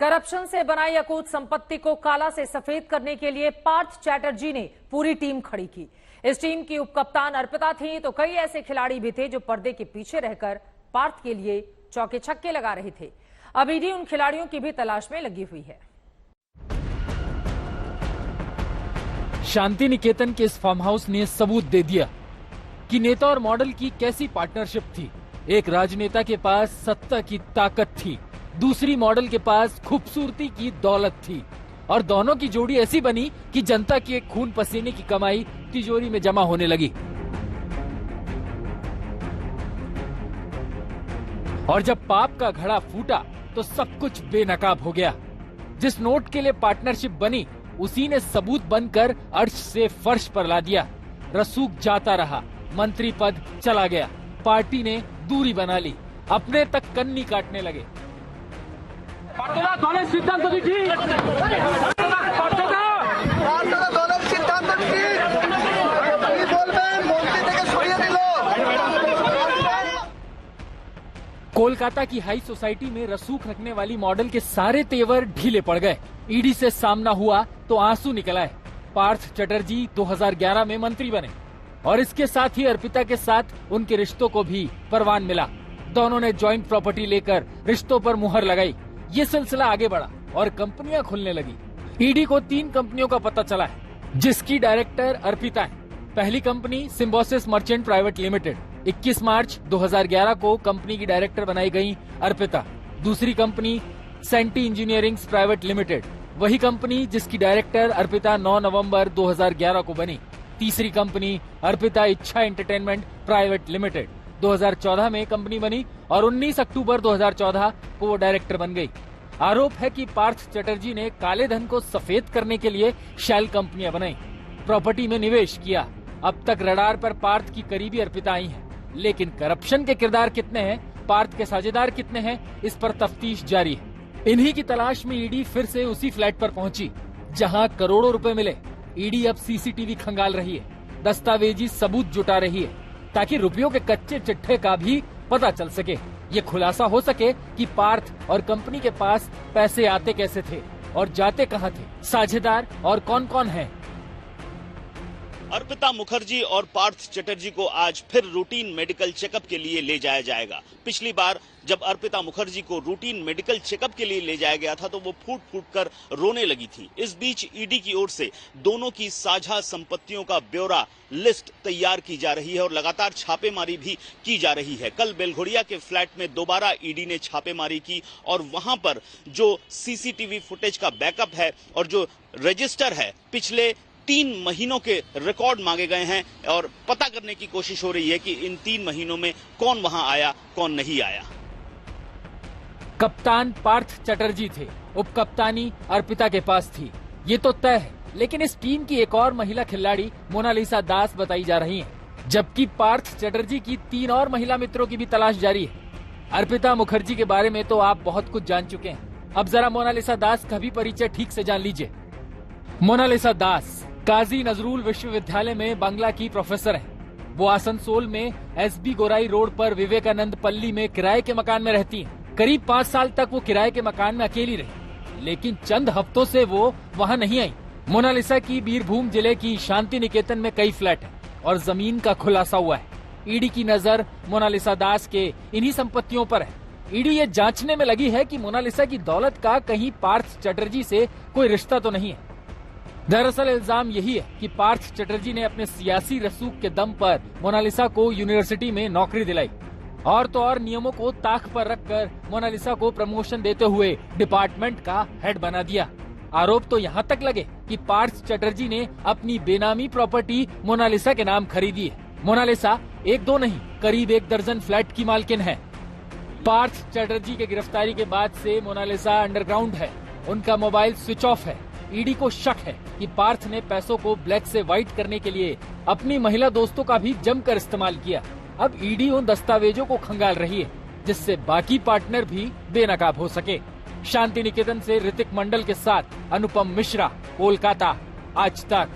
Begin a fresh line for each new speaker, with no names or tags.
Corruption से बनाई अकूत संपत्ति को काला से सफेद करने के लिए पार्थ चैटर्जी ने पूरी टीम खड़ी की। इस टीम की उपकप्तान अर्पिता थी, तो कई ऐसे खिलाड़ी भी थे जो पर्दे के पीछे रहकर पार्थ के लिए चौके छक्के लगा रहे थे। अब ईडी उन खिलाड़ियों की भी तलाश में लगी हुई है।
शांति निकेतन के इस फार्म हाउस ने सबूत दे दिया कि नेता और मॉडल की कैसी पार्टनरशिप थी। एक राजनेता के पास सत्ता की ताकत थी, दूसरी मॉडल के पास खूबसूरती की दौलत थी, और दोनों की जोड़ी ऐसी बनी कि जनता की एक खून पसीने की कमाई तिजोरी में जमा होने लगी। और जब पाप का घड़ा फूटा तो सब कुछ बेनकाब हो गया। जिस नोट के लिए पार्टनरशिप बनी उसी ने सबूत बनकर अर्श से फर्श पर ला दिया। रसूख जाता रहा, मंत्री पद चला गया, पार्टी ने दूरी बना ली, अपने तक कन्नी काटने लगे। कोलकाता की हाई सोसाइटी में रसूख रखने वाली मॉडल के सारे तेवर ढीले पड़ गए। ईडी से सामना हुआ तो आंसू निकल आए। पार्थ चटर्जी 2011 में मंत्री बने और इसके साथ ही अर्पिता के साथ उनके रिश्तों को भी परवान मिला। दोनों ने जॉइंट प्रॉपर्टी लेकर रिश्तों पर मुहर लगाई। ये सिलसिला आगे बढ़ा और कंपनियां खुलने लगी। ईडी को 3 कंपनियों का पता चला है जिसकी डायरेक्टर अर्पिता है। पहली company Symbiosis Merchant Private Limited, 21 मार्च 2011 को कंपनी की डायरेक्टर बनाई गई अर्पिता। दूसरी कंपनी सेंटी इंजीनियरिंग प्राइवेट लिमिटेड, वही कंपनी जिसकी डायरेक्टर अर्पिता 9 नवंबर 2011 को बनी। तीसरी कंपनी अर्पिता इच्छा एंटरटेनमेंट प्राइवेट लिमिटेड, 2014 में कंपनी बनी और 19 अक्टूबर 2014 को वो डायरेक्टर बन गई। आरोप है कि पार्थ चटर्जी ने काले धन को सफेद करने के लिए शैल कंपनियां बनाई, प्रॉपर्टी में निवेश किया। अब तक रडार पर पार्थ की करीबी अर्पिता आई है, लेकिन करप्शन के किरदार कितने हैं, पार्थ के साझेदार कितने हैं, इस पर तफ्तीश जारी है। इन्हीं की तलाश में ईडी फिर से उसी फ्लैट पर पहुंची जहां करोड़ों रुपए मिले। ईडी अब सीसीटीवी खंगाल रही है, दस्तावेजी सबूत जुटा रही है, ताकि रुपयों के कच्चे चिट्ठे का भी पता चल सके। ये खुलासा हो सके कि पार्थ और कंपनी के पास पैसे आते कैसे थे और जाते कहां थे, साझेदार और कौन कौन है।
अर्पिता मुखर्जी और पार्थ चटर्जी को आज फिर रूटीन मेडिकल चेकअप के लिए ले जाया जाएगा। पिछली बार जब अर्पिता मुखर्जी को रूटीन मेडिकल चेकअप के लिए ले जाया गया था तो वो फूट फूट कर रोने लगी थी। इस बीच ईडी की ओर से दोनों की साझा संपत्तियों का ब्यौरा लिस्ट तैयार की जा रही है और लगातार छापेमारी भी की जा रही है। कल बेलघोड़िया के फ्लैट में दोबारा ईडी ने छापेमारी की और वहां पर जो सीसीटीवी फुटेज का बैकअप है और जो रजिस्टर है, पिछले 3 महीनों के रिकॉर्ड मांगे गए हैं और पता करने की कोशिश हो रही है कि इन 3 महीनों में कौन वहां आया, कौन नहीं आया।
कप्तान पार्थ चटर्जी थे, उपकप्तानी अर्पिता के पास थी, ये तो तय है। लेकिन इस टीम की एक और महिला खिलाड़ी मोनालिसा दास बताई जा रही हैं, जबकि पार्थ चटर्जी की 3 और महिला मित्रों की भी तलाश जारी है। अर्पिता मुखर्जी के बारे में तो आप बहुत कुछ जान चुके हैं, अब जरा मोनालिसा दास का भी परिचय ठीक से जान लीजिए। मोनालिसा दास काजी नजरुल विश्वविद्यालय में बांग्ला की प्रोफेसर हैं। वो आसनसोल में एसबी गोराई रोड पर विवेकानंद पल्ली में किराए के मकान में रहती हैं। करीब 5 साल तक वो किराए के मकान में अकेली रही, लेकिन चंद हफ्तों से वो वहां नहीं आई। मोनालिसा की बीरभूम जिले की शांति निकेतन में कई फ्लैट हैं और जमीन का खुलासा हुआ है। ईडी की नजर मोनालिसा दास के इन्हीं संपत्तियों पर है। ईडी ये जांचने में लगी है कि मोनालिसा की दौलत का कहीं पार्थ चटर्जी से कोई रिश्ता तो नहीं है। दरअसल इल्जाम यही है कि पार्थ चटर्जी ने अपने सियासी रसूख के दम पर मोनालिसा को यूनिवर्सिटी में नौकरी दिलाई और तो और नियमों को ताक पर रखकर मोनालिसा को प्रमोशन देते हुए डिपार्टमेंट का हेड बना दिया। आरोप तो यहाँ तक लगे कि पार्थ चटर्जी ने अपनी बेनामी प्रॉपर्टी मोनालिसा के नाम खरीदी है। मोनालिसा 1-2 नहीं, करीब 1 दर्जन फ्लैट की मालकिन है। पार्थ चटर्जी के गिरफ्तारी के बाद से मोनालिसा अंडरग्राउंड है, उनका मोबाइल स्विच ऑफ है। ईडी को शक है कि पार्थ ने पैसों को ब्लैक से व्हाइट करने के लिए अपनी महिला दोस्तों का भी जमकर इस्तेमाल किया। अब ईडी उन दस्तावेजों को खंगाल रही है जिससे बाकी पार्टनर भी बेनकाब हो सके। शांति निकेतन से ऋतिक मंडल के साथ अनुपम मिश्रा, कोलकाता, आज तक।